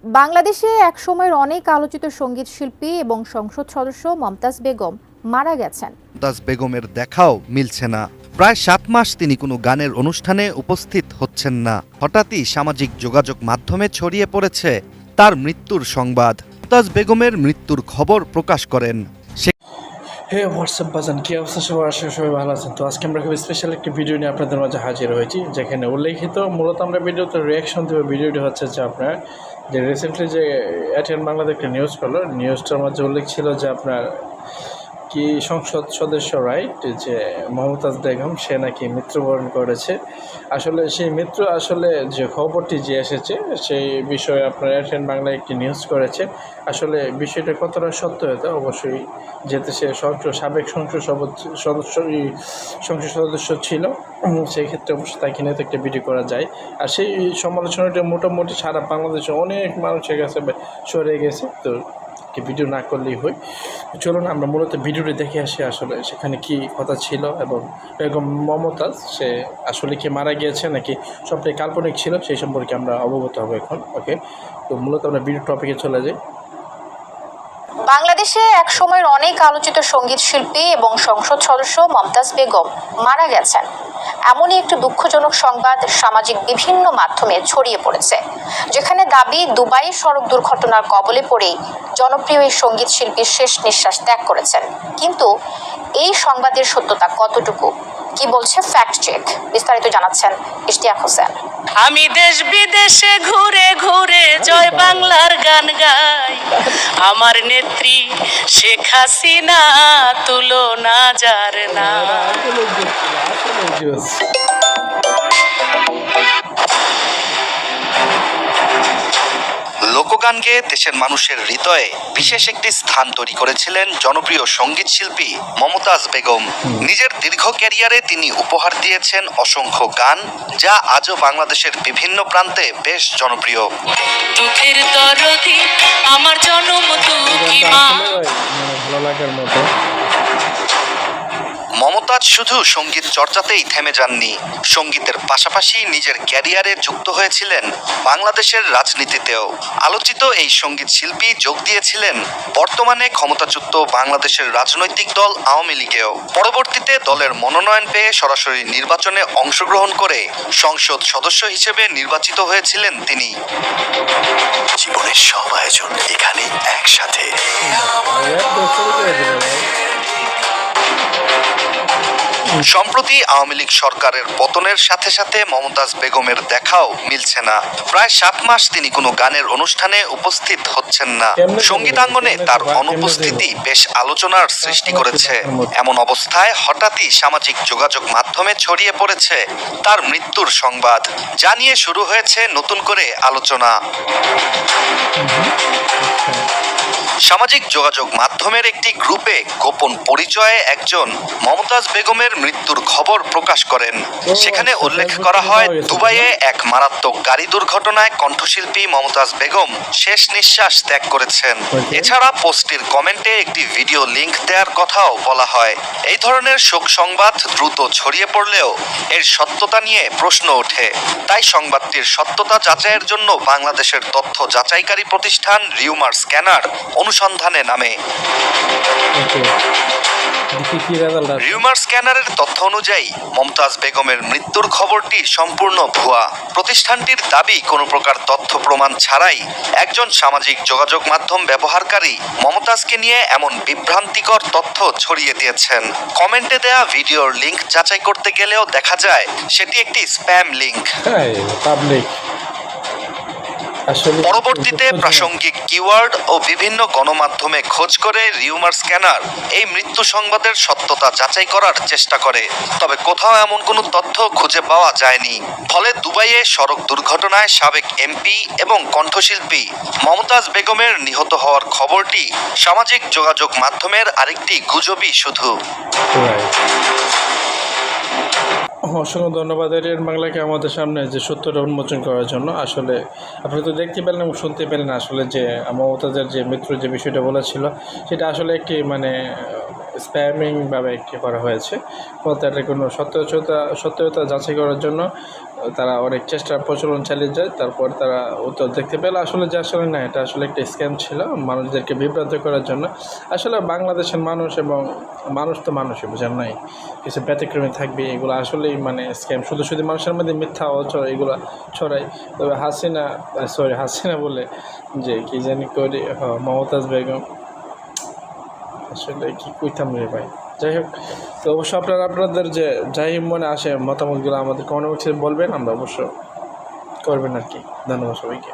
বাংলাদেশে একসময়ের অনেক আলোচিত সঙ্গীত শিল্পী এবং সংসদ সদস্য মমতাজ বেগম মারা গেছেন। মমতাজ বেগমের দেখাও মিলছে না। প্রায় 7 মাস তিনি কোনো গানের অনুষ্ঠানে উপস্থিত হচ্ছেন না। হঠাৎই সামাজিক যোগাযোগ মাধ্যমে ছড়িয়ে পড়েছে তার মৃত্যুর সংবাদ। মমতাজ বেগমের মৃত্যুর খবর প্রকাশ করেন। হে হোয়াটসঅ্যাপ বাজান, কী অবস্থা সবার? আসলে সবাই ভালো আছেন। তো আজকে আমরা খুব স্পেশাল একটি ভিডিও নিয়ে আপনাদের মাঝে হাজির হয়েছি, যেখানে উল্লেখিত মূলত আমরা ভিডিওতে রিয়াকশন দেবো। ভিডিওটি হচ্ছে যে আপনার যে রিসেন্টলি যে এটিএন বাংলাদেশ একটা নিউজ করলো, নিউজটার মধ্যে উল্লেখ ছিল যে আপনার কি সংসদ সদস্য রাইট যে মমতাজ বেগম সে নাকি মৃত্যুবরণ করেছে। আসলে সেই মৃত্যু আসলে যে খবরটি যে এসেছে সেই বিষয়ে আপনার এটিএন বাংলায় একটি নিউজ করেছে। আসলে বিষয়টা কতটা সত্য হতো অবশ্যই, যেহেতু সে সাবেক সংসদ সদস্য ছিল, সেই ক্ষেত্রে অবশ্যই তাকে নিয়ে তো একটা ভিডিও করা যায়। আর সেই সমালোচনাটা মোটামুটি সারা বাংলাদেশে অনেক মানুষের কাছে সরে গেছে। তো ভিডিও না করলেই হয়। চলুন আমরা মূলত ভিডিওটি দেখে আসি আসলে সেখানে কি কথা ছিল এবং বেগম মমতাজ সে আসলে কি মারা গিয়েছে নাকি সবটাই কাল্পনিক ছিল সেই সম্পর্কে আমরা অবগত হব এখন। ওকে, তো মূলত আমরা ভিডিও টপিকে চলে যাই। বাংলাদেশে একসময়ের অনেক আলোচিত সঙ্গীত শিল্পী এবং সংসদ সদস্য মমতাজ বেগম মারা গেছেন, এমনই একটি দুঃখজনক সংবাদ সামাজিক বিভিন্ন মাধ্যমে ছড়িয়ে পড়েছে, যেখানে দাবি দুবাই সড়ক দুর্ঘটনার কবলে পড়েই জনপ্রিয় এই সঙ্গীত শিল্পী শেষ নিঃশ্বাস ত্যাগ করেছেন। কিন্তু এই সংবাদের সত্যতা কতটুকু, কি বলছে ফ্যাক্ট চেক, বিস্তারিত জানাচ্ছেন ইশতিয়াক হোসেন। আমি দেশ বিদেশে ঘুরে ঘুরে জয় বাংলার গান গাই, আমার নেত্রী শেখ হাসিনা তুলনা যার না। লোকগান গেয়ে দেশের মানুষের হৃদয়ে বিশেষ একটি স্থান তৈরি করেছিলেন জনপ্রিয় সঙ্গীত শিল্পী মমতাজ বেগম। নিজের দীর্ঘ ক্যারিয়ারে তিনি উপহার দিয়েছেন অসংখ্য গান, যা আজও বাংলাদেশের বিভিন্ন প্রান্তে বেশ জনপ্রিয়। দুঃখের দরদি আমার জনম দুঃখী মা। ভালো লাগার মতো মমতাজ শুধু সঙ্গীত চর্চাতেই থেমে যাননি, সঙ্গীতের পাশাপাশি নিজের ক্যারিয়ারে যুক্ত হয়েছিলেন বাংলাদেশের রাজনীতিতেও। আলোচিত এই সঙ্গীত শিল্পী যোগ দিয়েছিলেন বর্তমানে ক্ষমতাচ্যুত বাংলাদেশের রাজনৈতিক দল আওয়ামী লীগেও। পরবর্তীতে দলের মনোনয়ন পেয়ে সরাসরি নির্বাচনে অংশগ্রহণ করে সংসদ সদস্য হিসেবে নির্বাচিত হয়েছিলেন তিনি। জীবনের সব আয়োজন এখানে একসাথে। সম্প্রতি আওয়ামী লীগ সরকারের পতনের সাথে সাথে মমতাজ বেগমের দেখাও মিলছে না। প্রায় 7 মাস তিনি কোনো গানের অনুষ্ঠানে উপস্থিত হচ্ছেন না। সঙ্গীতাঙ্গনে তার অনুপস্থিতি বেশ আলোচনার সৃষ্টি করেছে। এমন অবস্থায় হঠাৎই সামাজিক যোগাযোগ মাধ্যমে ছড়িয়ে পড়েছে তার মৃত্যুর সংবাদ, যা নিয়ে শুরু হয়েছে নতুন করে আলোচনা। সামাজিক যোগাযোগ মাধ্যমের একটি গ্রুপে গোপন পরিচয়ে একজন মমতাজ বেগমের মৃত্যুর খবর প্রকাশ করেন। সেখানে উল্লেখ করা হয়, দুবাইয়ে এক মারাত্মক গাড়ি দুর্ঘটনায় কণ্ঠশিল্পী মমতাজ বেগম শেষ নিঃশ্বাস ত্যাগ করেছেন। এছাড়া পোস্টটির কমেন্টে একটি ভিডিও লিংক দেওয়ার কথাও বলা হয়। এই ধরনের শোক সংবাদ দ্রুত ছড়িয়ে পড়লেও এর সত্যতা নিয়ে প্রশ্ন ওঠে। তাই সংবাদটির সত্যতা যাচাইয়ের জন্য বাংলাদেশের তথ্য যাচাইকারী প্রতিষ্ঠান রিউমার স্ক্যানার অনুসন্ধানে নামে। রিউমার স্ক্যানারের তথ্য অনুযায়ী মমতাজ বেগমের মৃত্যুর খবরটি সম্পূর্ণ ভুয়া। প্রতিষ্ঠানটির দাবি, কোনো প্রকার তথ্য প্রমাণ ছাড়াই একজন সামাজিক যোগাযোগ মাধ্যম ব্যবহারকারী মমতাজকে নিয়ে এমন বিভ্রান্তিকর তথ্য ছড়িয়ে দিয়েছেন। কমেন্টে দেয়া ভিডিওর লিংক যাচাই করতে গেলেও দেখা যায় সেটি একটি স্প্যাম লিংক। পরবর্তীতে প্রাসঙ্গিক কিওয়ার্ড ও বিভিন্ন গণমাধ্যমে খোঁজ করে রিউমার স্ক্যানার এই মৃত্যু সংবাদের সত্যতা যাচাই করার চেষ্টা করে, তবে কোথাও এমন কোনো তথ্য খুঁজে পাওয়া যায়নি। ফলে দুবাইয়ে সড়ক দুর্ঘটনায় সাবেক এমপি এবং কণ্ঠশিল্পী মমতাজ বেগমের নিহত হওয়ার খবরটি সামাজিক যোগাযোগ মাধ্যমের আরেকটি গুজবই শুধু। অসংখ্য ধন্যবাদ এটিএন বাংলাকে আমাদের সামনে যে সত্যটা উন্মোচন করার জন্য। আসলে আপনি তো দেখতে পেলেন এবং শুনতে পেলেন আসলে যে মমতাজের যে মৃত্যুর যে বিষয়টা বলেছিল সেটা আসলে একটি স্প্যামিংভাবে একটি করা হয়েছে, বলতে এটা কোনো সত্যতা যাচাই করার জন্য তারা অনেক চেষ্টা প্রচলন চালিয়ে যায়। তারপর তারা উত্তর দেখতে পেলে আসলে যে আসলে না, এটা আসলে একটা স্ক্যাম ছিল মানুষদেরকে বিভ্রান্ত করার জন্য। আসলে বাংলাদেশের মানুষ এবং মানুষ তো মানুষই, বোঝেন নাই, কিছু ব্যতিক্রমী থাকবে, এগুলো আসলেই মানে স্ক্যাম, শুধু মানুষের মধ্যে মিথ্যা এগুলো ছড়ায়। তবে হাসিনা বলে যে কি জানি করে মমতাজ বেগম, আসলে কি কইতাম রে ভাই। যাই হোক, তো অবশ্যই আপনাদের যে যাই মনে আসে মতামতগুলো আমাদের কমেন্ট বক্সে বলবেন, আমরা অবশ্য করবেন আর কি। ধন্যবাদ সবাইকে।